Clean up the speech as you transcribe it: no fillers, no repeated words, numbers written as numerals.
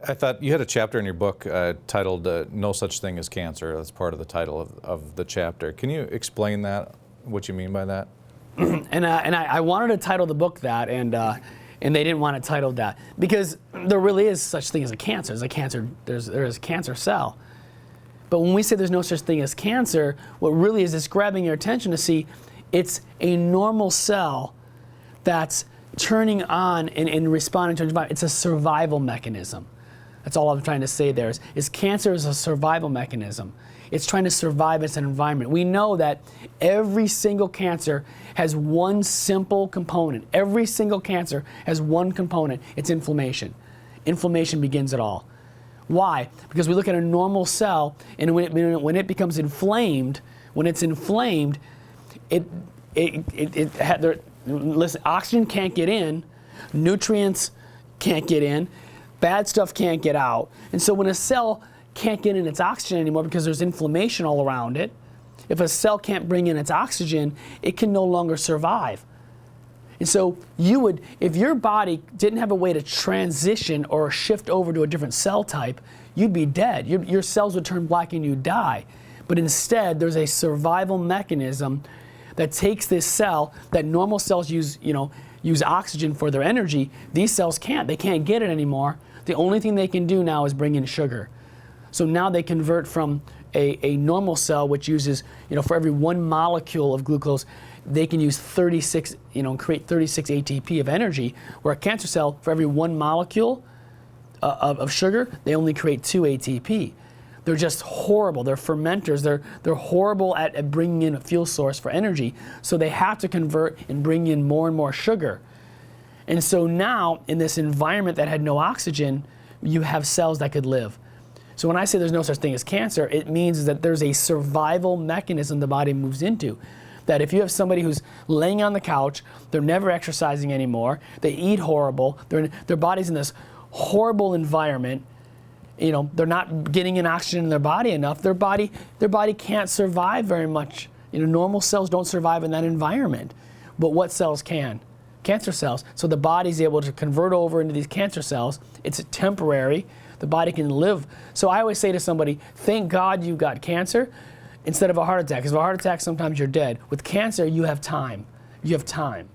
I thought you had a chapter in your book titled No Such Thing as Cancer. That's part of the title of the chapter. Can you explain that, what you mean by that? And I wanted to title the book that, and they didn't want it titled that, because there really is such thing as a cancer. There is a cancer cell. But when we say there's no such thing as cancer, what really is it's grabbing your attention to see it's a normal cell that's turning on and responding to an environment. It's a survival mechanism. That's all I'm trying to say there is cancer is a survival mechanism. It's trying to survive its environment. We know that every single cancer has one simple component. Every single cancer has one component. It's inflammation. Inflammation begins it all. Why? Because we look at a normal cell, and when it becomes inflamed, listen, oxygen can't get in, nutrients can't get in, bad stuff can't get out. And so when a cell can't get in its oxygen anymore because there's inflammation all around it, if a cell can't bring in its oxygen, it can no longer survive. And so if your body didn't have a way to transition or shift over to a different cell type, you'd be dead. Your cells would turn black and you'd die. But instead, there's a survival mechanism that takes this cell that normal cells use oxygen for their energy. These cells can't. They can't get it anymore. The only thing they can do now is bring in sugar. So now they convert from a normal cell, which uses, for every 1 molecule of glucose, they can use 36, create 36 ATP of energy, where a cancer cell, for every 1 molecule of sugar, they only create 2 ATP. They're just horrible. They're fermenters. They're horrible at bringing in a fuel source for energy. So they have to convert and bring in more and more sugar. And so now, in this environment that had no oxygen, you have cells that could live. So when I say there's no such thing as cancer, it means that there's a survival mechanism the body moves into. That if you have somebody who's laying on the couch, they're never exercising anymore, they eat horrible, their body's in this horrible environment, they're not getting in oxygen in their body enough, their body can't survive very much. Normal cells don't survive in that environment. But what cells can? Cancer cells. So the body's able to convert over into these cancer cells. It's temporary. The body can live. So I always say to somebody, thank God you got cancer instead of a heart attack. Because with a heart attack, sometimes you're dead. With cancer, you have time. You have time.